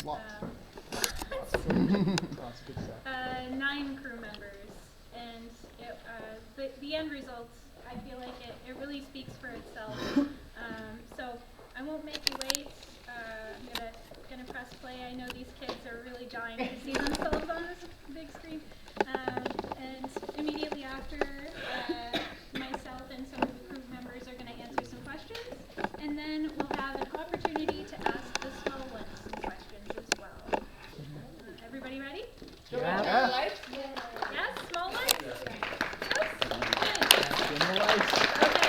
Lots of good stuff. 9 crew members, and the end result, I feel like it really speaks for itself. So I won't make you wait. I'm gonna press play. I know these kids are really dying to see themselves on this big screen. And immediately after, myself and some of the crew members are going to answer some questions, and then we'll have an opportunity to ask the small ones some questions as well. Everybody ready? Yeah. Yes, small ones? Yes? Okay.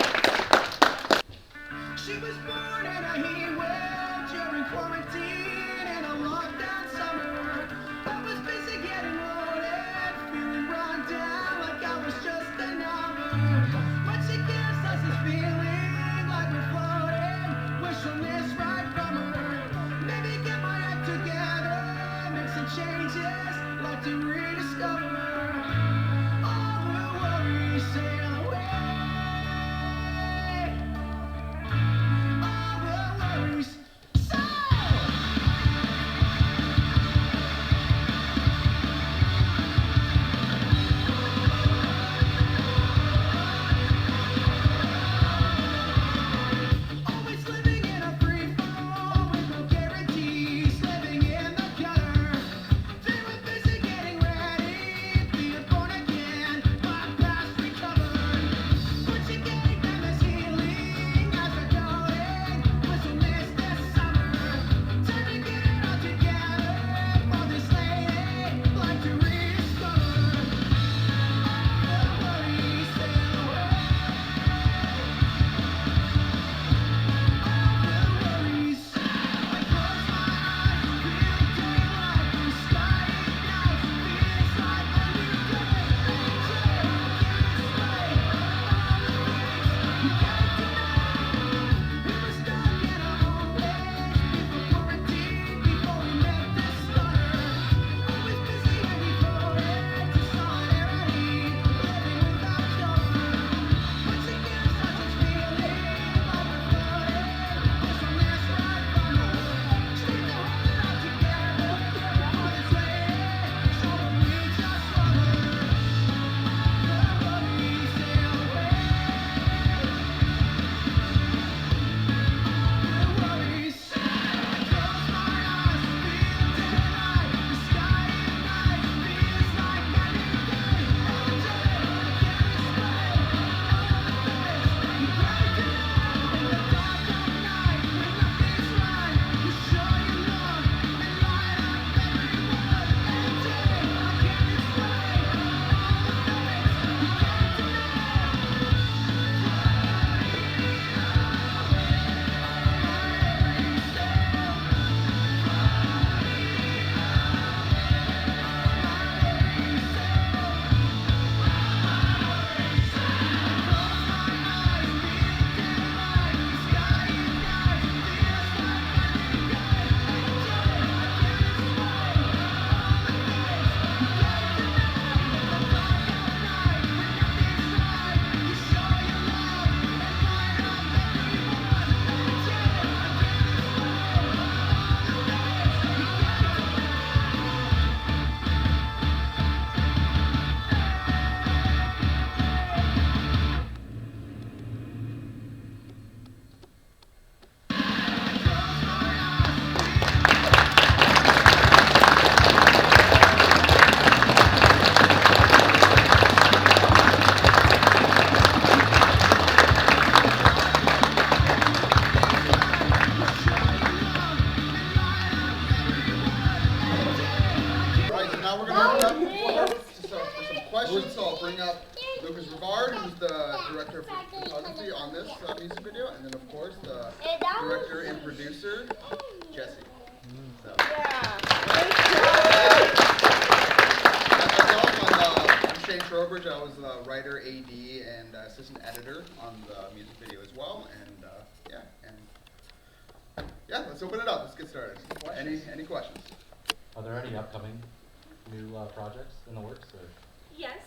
She was born in a heat wave during quarantine in a lockdown summer. I was busy getting loaded, feeling run down like I was just a number. But she gives us this feeling like we're floating. Wish she'll miss right from her. Maybe get my act together, make some changes, like to rediscover. All the worries sail away. Always living in a free fall with no guarantees, living in the gutter. They were busy getting ready, being born again, my past recovered. But she gave them this healing as a going, whistle missed this summer. Time to get it all together for this lady, like to rediscover. All the worries sail away. Photography on this music video, and then of course the director and producer, Jesse. So. I'm Shane Trowbridge. I was the writer, AD, and assistant editor on the music video as well. And yeah, let's open it up. Let's get started. Any questions? Are there any upcoming new projects in the works? Or? Yes.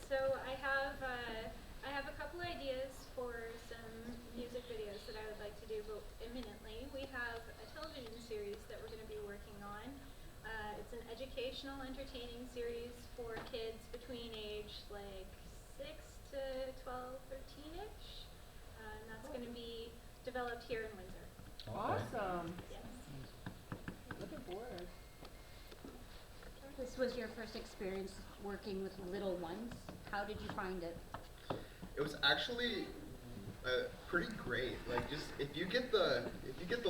So I have a couple ideas for some music videos that I would like to do imminently. We have a television series that we're going to be It's an educational, entertaining series for kids between age like 6 to 12, 13-ish. And that's going to be developed here in Windsor. Awesome. Yes. Looking forward. This was your first experience working with little ones. How did you find it? It was actually pretty great. Like, just if you get the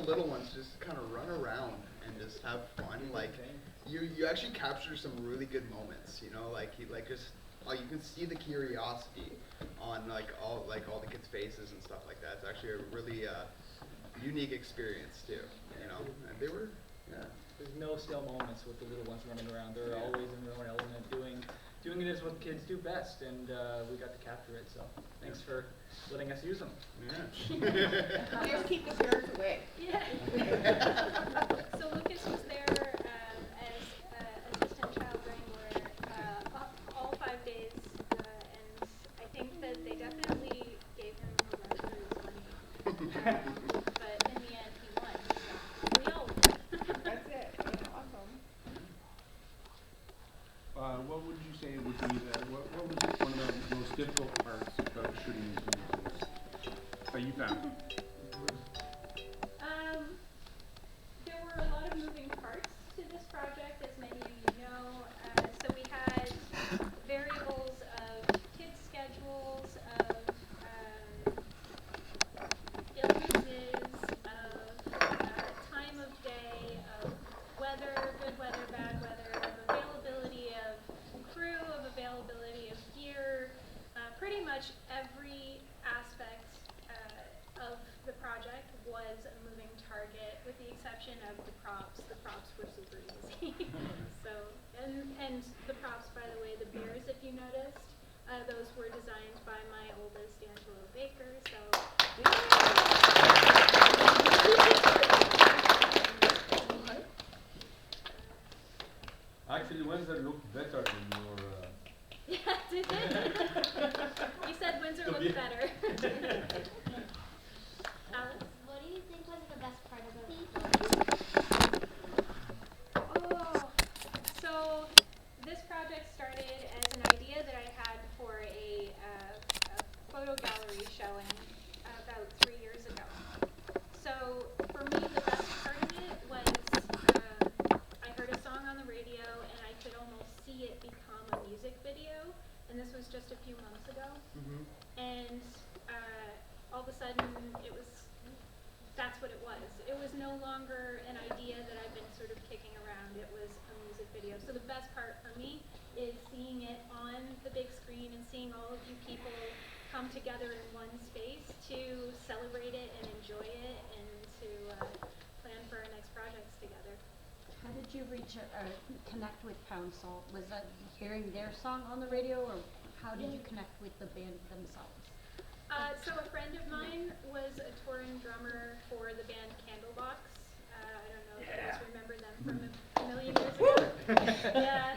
little ones, just kind of run around and just have fun. Like, you actually capture some really good moments. You know, like you can see the curiosity on all the kids' faces and stuff like that. It's actually a really unique experience too. You know, and they were, yeah. There's no still moments with the little ones running around. They're always in their own element, doing it as what kids do best, and we got to capture it. So thanks for letting us use them. Yeah. Just keep the parents away. Yeah. So Lucas was there as assistant child wrangler all 5 days, and I think that they definitely gave him a run for his money. But in the end, he won. So we all won. That's it. That's awesome. What would you say would be what was one of the most difficult parts about shooting these movies that you found? There were a lot of moving parts to this project, as many of you know. So we had variables of kids' schedules, of illnesses, of time of day, of weather, good weather, bad weather, of availability of crew, of availability of gear. Pretty much every aspect of the project was a moving target, with the exception of the props. The props were super easy. So, and the props, by the way, the bears, if you noticed, those were designed by my oldest, Angelo Baker. So. Actually, Windsor looked better than your. Yeah, did it? You said Windsor looks better. Alice? What do you think was the best part about it? Oh, so this project started as an idea that I had for a photo gallery showing about 3 years ago. So for me, the best part of it was I heard a song on the radio and I could almost see it become a music video. And this was just a few months ago. Mm-hmm. And all of a sudden, that's what it was. It was no longer an idea that I've been sort of kicking around. It was a music video. So the best part for me is seeing it on the big screen and seeing all of you people come together in one space to celebrate it and enjoy it and to plan for our next projects together. How did you connect with Pound Salt? Was that hearing their song on the radio, or how did you connect with the band themselves? So a friend of mine was a touring drummer for the band Candlebox. I don't know if you guys remember them from a million years ago. Yeah.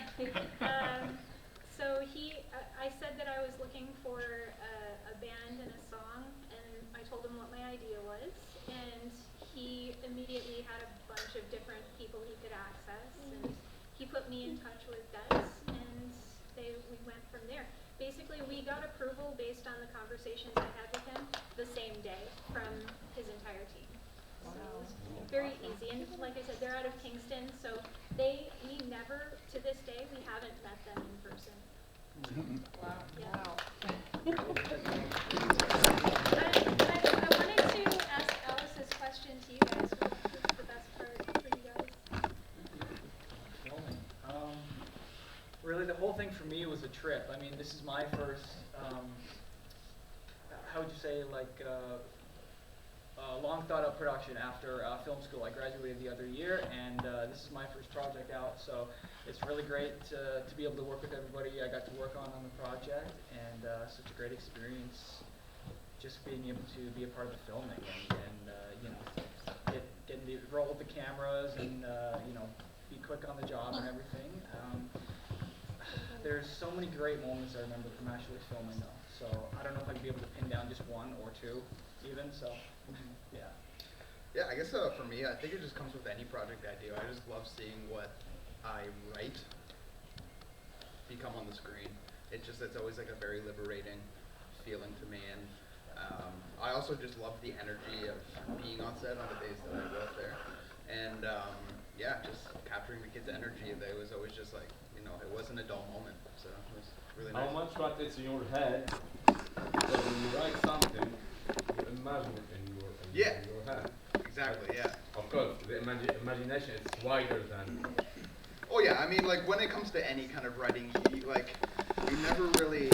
So I said that I was looking for a band and a song, and I told him what my idea was, and he immediately had a bunch of different people he could access, and he put me in touch with Des, and we went from there. Basically, we got approval based on the conversations I had with him the same day from his entire team. So it was very easy, and like I said, they're out of Kingston, so we never, to this day, we haven't met them in person. Wow. Yeah. Wow. I wanted to ask Alice's question to you guys. What's the best part for you guys? Filming. Really, the whole thing for me was a trip. I mean, this is my first, how would you say, long thought out production after film school. I graduated the other year, and this is my first project out, so it's really great to be able to work with everybody I got to work on the project, and such a great experience just being able to be a part of the filming and you know, getting to roll with the cameras and you know, be quick on the job and everything. There's so many great moments I remember from actually filming though, so I don't know if I could be able to pin down just one or two even, so yeah. Yeah, I guess for me, I think it just comes with any project I do. I just love seeing what I write become on the screen. It's always like a very liberating feeling to me, and I also just love the energy of being on set on the days that I was there, and yeah, just capturing the kids' energy. They was always just like, you know, it wasn't a dull moment, so it was really nice. How much what is in your head, because when you write something, you imagine it in your head. Exactly, yeah. Of course, the imagination is wider than... Oh yeah, I mean, like, when it comes to any kind of writing, you never really,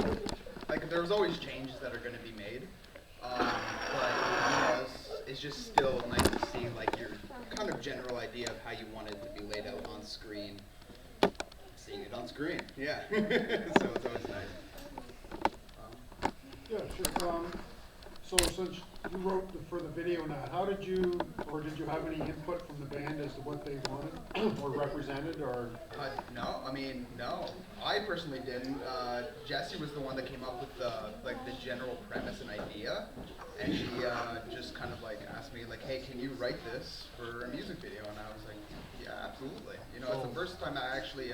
like, there's always changes that are going to be made, but, you know, it's just still nice to see, like, your kind of general idea of how you want it to be laid out on screen, seeing it on screen, yeah. So it's always nice. Yeah, sure. So since you wrote for the video now, how did you, or did you have any input from the band as to what they wanted or represented, or? No, I mean, no. I personally didn't. Jesse was the one that came up with the general premise and idea, and she just kind of like asked me like, hey, can you write this for a music video? And I was like, yeah, absolutely. You know, it's the first time I actually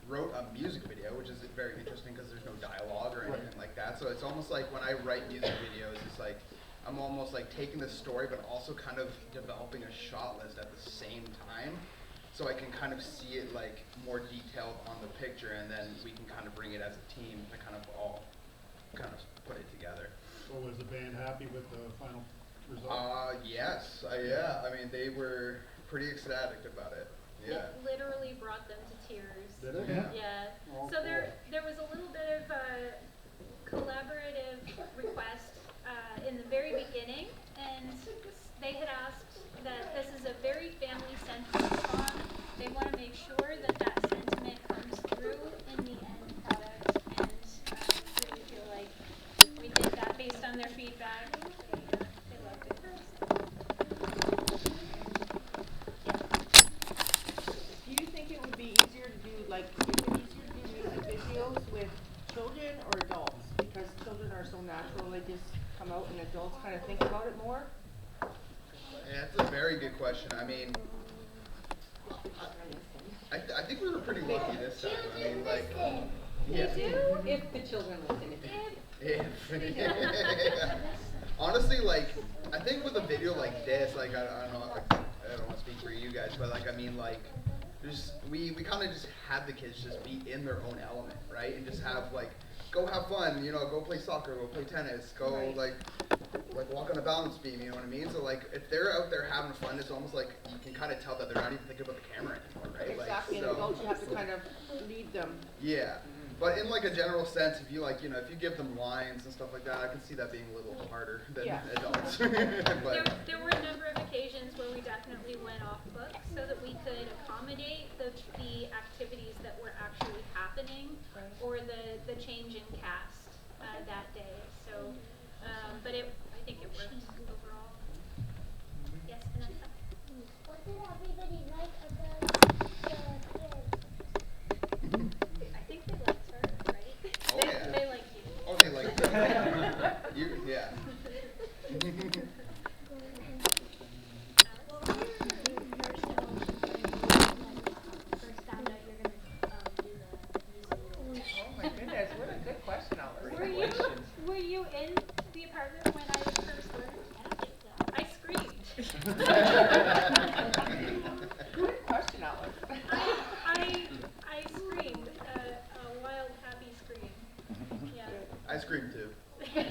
wrote a music video, which is very interesting because there's no dialogue or anything like that. So it's almost like when I write music videos, it's like I'm almost like taking the story but also kind of developing a shot list at the same time, so I can kind of see it like more detailed on the picture, and then we can kind of bring it as a team to kind of all kind of put it together. So was the band happy with the final result? Yes, yeah. I mean, they were pretty ecstatic about it. Yeah. It literally brought them to tears. Did it? Yeah. Oh, So there cool. was a little bit of a collaborative request in the very beginning, and they had asked that this is a very family-centered song. They want to make sure that that sentiment comes through in the end product, and really feel like we did that based on their feedback. They loved it. Do you think it would be easier to do, like, is it easier to do music videos with children or adults? Because children are so natural, they just come out, and adults kind of think about it more? Yeah, that's a very good question. I mean, I think we were pretty lucky this time. I mean, like, yeah. If the children listen. Yeah. Honestly, like, I think with a video like this, like, I don't know, like, I don't want to speak for you guys, but like, I mean, like, we kind of just had the kids just be in their own element, right? And just have like, go have fun, you know, go play soccer, go play tennis, go like walk on a balance beam, you know what I mean? So like, if they're out there having fun, it's almost like you can kind of tell that they're not even thinking about the camera anymore, right? Exactly, Like, and adults, you have to kind of lead them. yeah. But in like a general sense, if you like, you know, if you give them lines and stuff like that, I can see that being a little harder than adults. But There were a number of occasions where we definitely went off book so that we could accommodate the activities that were actually happening, or the change in cast that day. So, but I think it worked overall. Yes, Vanessa? What did everybody like about the kids? I think they liked her, right? Oh, yeah. They liked you. oh, they like you, yeah. What was your first emotion when you first found out you're gonna do the music video? Oh my goodness, what a good question, Albert. Were you in the apartment when I first learned? I don't think so. I screamed. Good question, Albert. I screamed a wild, happy scream. Yeah. I screamed too. We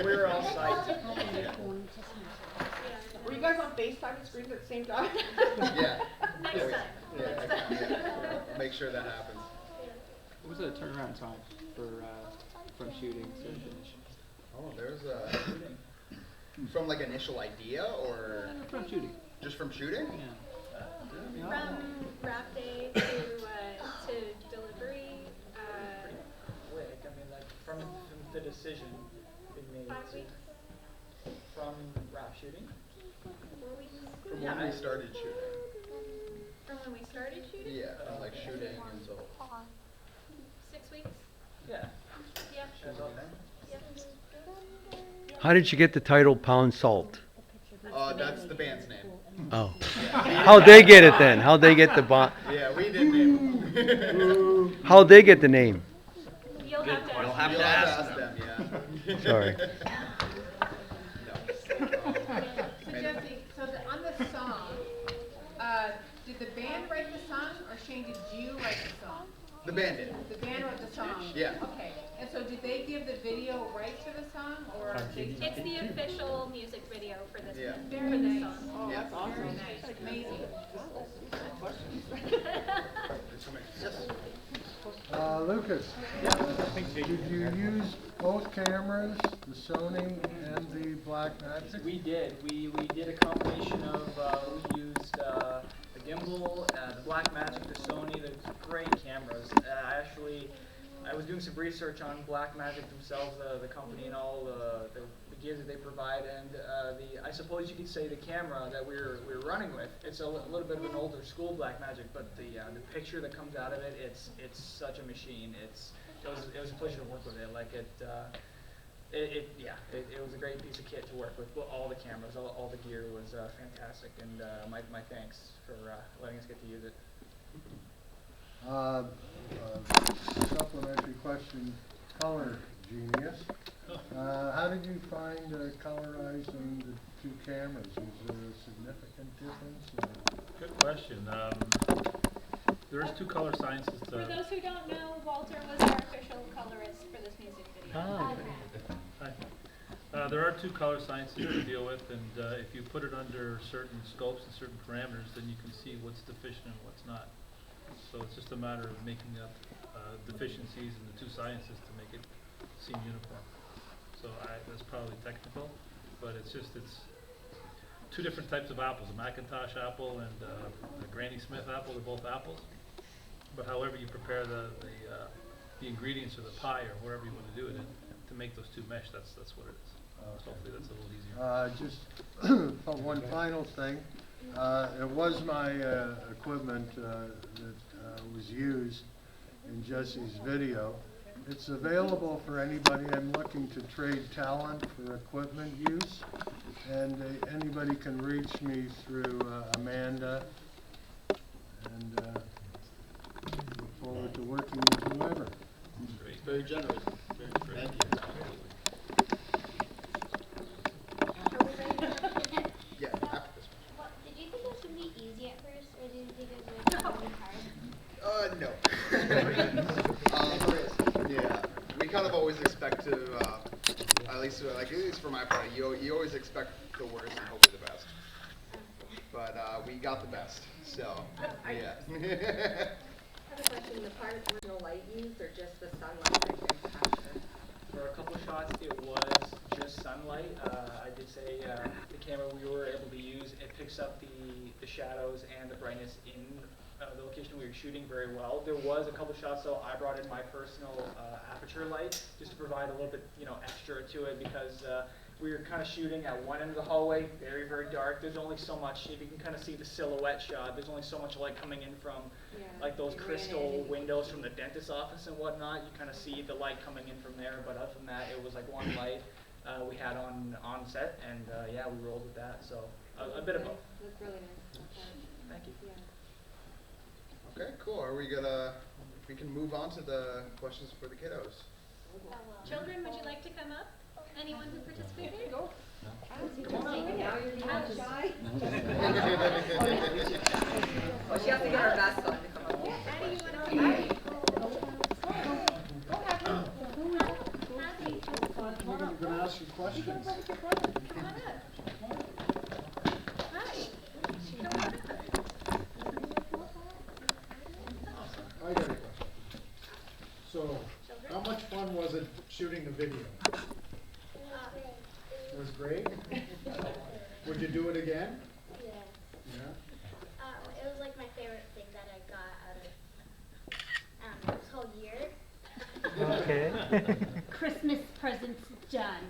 were all psyched. Were you guys on FaceTime and screamed at the same time? Yeah. Next Yeah, time. Next time. Yeah. Make sure that happens. What was the turnaround time for from shooting to finish? Oh, there's a from like initial idea or From shooting. just from shooting? Yeah. From wrap day to delivery, Quick, I mean, like, from the decision being made 5 to, weeks, from rap shooting. 4 weeks. From Yeah, when we I- started shooting. From when we started shooting? Yeah, from like shooting until 6 weeks? Yeah. Yeah. That's all then. Yeah. How did you get the title Pound Salt? That's That's the band's name. Oh. How'd they get it then? How'd they get the Yeah, we didn't name them. How'd they get the name? You'll have to You'll ask. have to ask them, yeah. Sorry. So Jesse, on the song, did the band write the song, or Shane, did you write the song? The band did. The band wrote the song? Yeah. Okay, and so did they give the video rights for the song, or? It's the official music video for this, Yeah. for this song. Oh, Yeah. that's awesome, very nice, amazing. Yes. Lucas, did you use both cameras, the Sony and the Blackmagic? We did. We did a combination of, we used the gimbal, the Blackmagic, the Sony, the great cameras. I was doing some research on Blackmagic themselves, the company and all the gear that they provide, and I suppose you could say the camera that we're running with, it's a little bit of an older school Blackmagic, but the picture that comes out of it, it's such a machine. It was a pleasure to work with it. Like it was a great piece of kit to work with. All the cameras, all the gear was fantastic, and my thanks for letting us get to use it. Supplementary question, color genius. How did you find colorizing the two cameras? Is there a significant difference? Good question. There is two color sciences. For those who don't know, Walter was our official colorist for this music video. Hi. There are two color sciences to deal with, and if you put it under certain scopes and certain parameters, then you can see what's deficient and what's not. So it's just a matter of making up deficiencies in the two sciences to make it seem uniform. So that's probably technical, but it's two different types of apples, a Macintosh apple and a Granny Smith apple. They're both apples, but however you prepare the ingredients or the pie or wherever you want to do it in to make those two mesh, that's what it is. So hopefully that's a little easier. Just one final thing. It was my equipment that was used in Jesse's video. It's available for anybody. I'm looking to trade talent for equipment use, and anybody can reach me through Amanda, and look forward to working with whoever. Great. Very generous. Thank you. Yeah, after this one. Did you think it was going to be easy at first, or did you think it was going to be hard? No. Yeah, we kind of always expect to, at least for my part, you always expect the worst and hope for the best. But we got the best, so yeah. I have a question. The part was no light used, or just the sunlight that can capture? For a couple of shots, it was just sunlight. I did say the camera we were able to use, it picks up the shadows and the brightness in the location we were shooting very well. There was a couple of shots, though, I brought in my personal aperture light just to provide a little bit, extra to it, because we were kind of shooting at one end of the hallway, very, very dark. There's only so much, if you can kind of see the silhouette shot, there's only so much light coming in from like those crystal windows from the dentist's office and whatnot. You kind of see the light coming in from there, but other than that, it was like one light we had on set, and yeah, we rolled with that. So a bit of both. That's really nice. Thank you. Yeah. Okay, cool. Are we gonna? We can move on to the questions for the kiddos. Children, would you like to come up? Anyone who participated? Go. Come on up. Now you're not shy. Well, she has to get her vest on to come up. Addie, you want to come up? We're going to ask you questions. Come on up. Hi. Come on up. I got a question. So, how much fun was it shooting the video? It was great? Would you do it again? Yeah. Yeah? It was like my favorite thing that I got out of this whole year. Okay. Christmas presents done.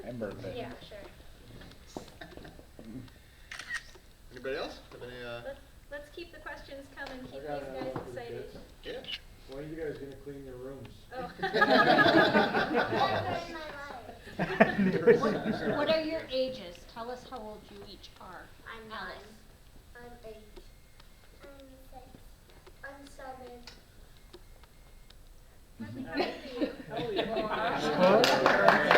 And birthday. Yeah, sure. Anybody else? Have any, Let's keep the questions coming. Keep these guys excited. Yeah. When are you guys going to clean your rooms? Oh. What are your ages? Tell us how old you each are. I'm 9. I'm 8. I'm 6. I'm 7. How old are you?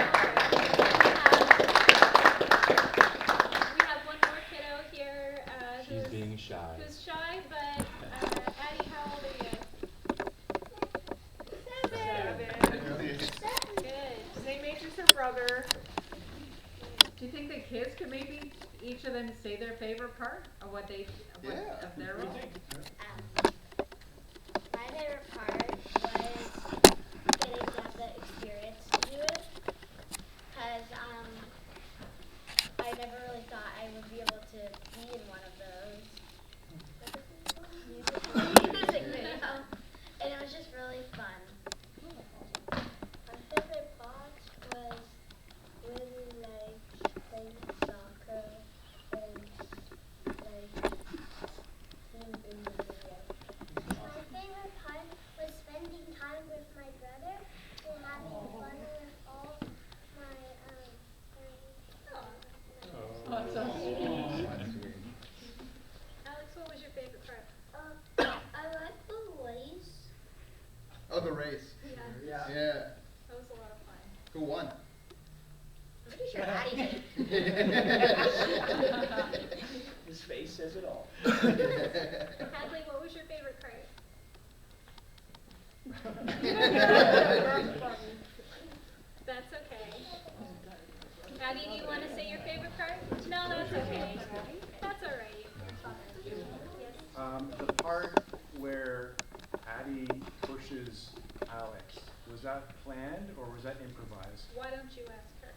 We have one more kiddo here She's being shy. who's shy, but Addie, how old are you? 7. Good. Same age as her brother. Do you think the kids could maybe each of them say their favorite part of what they of their role? My favorite part was getting to have the experience to do it. Because I never really thought I would be able to be in one of those. Music video. And it was just really fun. My favorite part was really like playing soccer and like being in the video. My favorite part was spending time with my brother and having fun with all my Alex, what was your favorite part? I like the race. Oh, the race. Yeah. Yeah. That was a lot of fun. Who won? I'm pretty sure Addie did. His face says it all. Hadley, what was your favorite part? That's okay. Addie, do you want to say your favorite part? No, that's okay. That's all right. Yes. The part where Addie pushes Alex, was that planned or was that improvised? Why don't you ask her?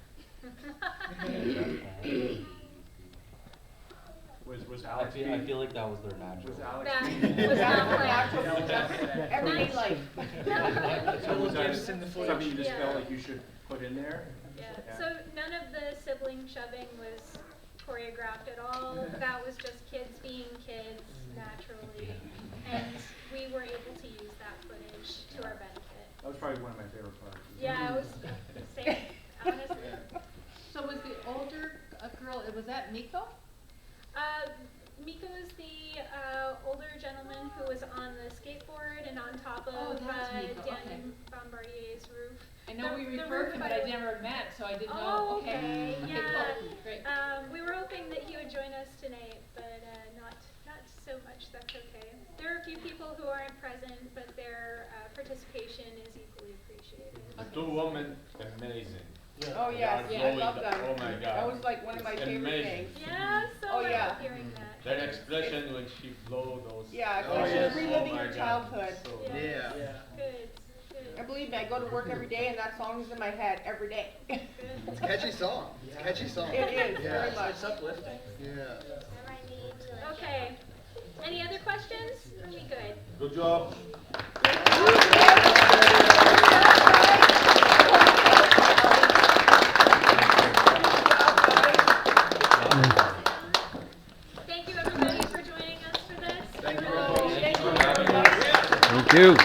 Was Alex I feel like that was their natural. Was Alex That was not planned. Everyday life. So was that Gifts in the footage. something you just Yeah. felt like you should put in there? Yeah. So none of the sibling shoving was choreographed at all. That was just kids being kids naturally, and we were able to use that footage to our benefit. That was probably one of my favorite parts. Yeah, it was same, honestly. So was the older girl, was that Miko? Miko is the older gentleman who was on the skateboard and on top of that's Miko, Danny Bombardier's roof. I know we The referred roof him, but I never met, so I didn't Oh, know. okay, yeah. Cool. Great. We were hoping that he would join us tonight, but not so much. That's okay. There are a few people who aren't present, but their participation is equally appreciated. The 2 women, amazing. Oh yes, They are I flowing love the- them. Oh my God. That was like one of my favorite Amazing. things. Yeah, so Oh, I yeah. love hearing that. Their expression when she blow those. Yeah, it's Oh, like yes. she's reliving Oh my her God. childhood. So Yeah. Yeah. Good, good. And believe me, I go to work every day and that song is in my head every day. It's a catchy song. It's a catchy song. It is, Yeah. very much. It's uplifting. Yeah. Okay. Any other questions? Are we good? Good job. Thank you everybody for joining us for this. Thank you. Thank you. Thank you.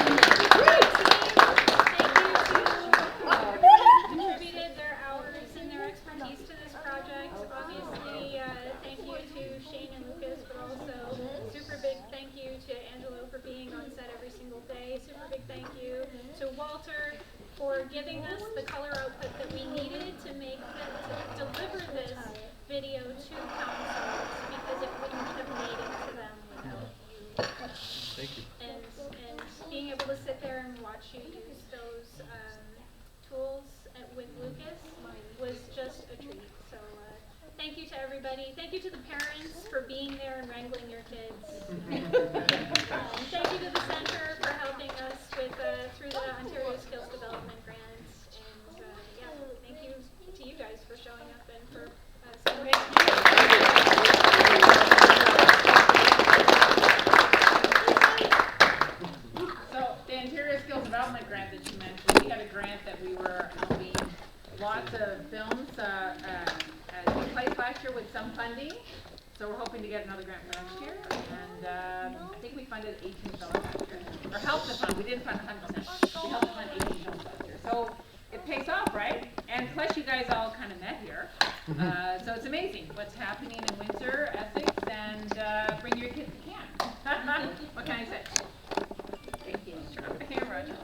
Contributed their hours and their expertise to this project. Obviously, thank you to Shane and Lucas, but also super big thank you to Angelo for being on set every single day. Super big thank you to Walter for giving us the color output that we needed to to deliver this video to council, because it wouldn't have made it to them without you. Thank you. And being able to sit there and watch you use those tools with Lucas was just a treat. So thank you to everybody. Thank you to the parents for being there and wrangling your kids. Thank you to the center for helping us with through the Ontario Skills Development Grants. And yeah, thank you to you guys for showing up and for So the Ontario Skills Development Grant that you mentioned, we got a grant that we were helping lots of films take place last year with some funding. So we're hoping to get another grant for next year, and I think we funded 18 films last year, or helped to fund. We didn't fund 100%. We helped to fund 18 films last year. So it pays off, right? And plus you guys all kind of met here. So it's amazing what's happening in Windsor, Essex, and bring your kids if you can. What can I say? Thank you. Here, Roger.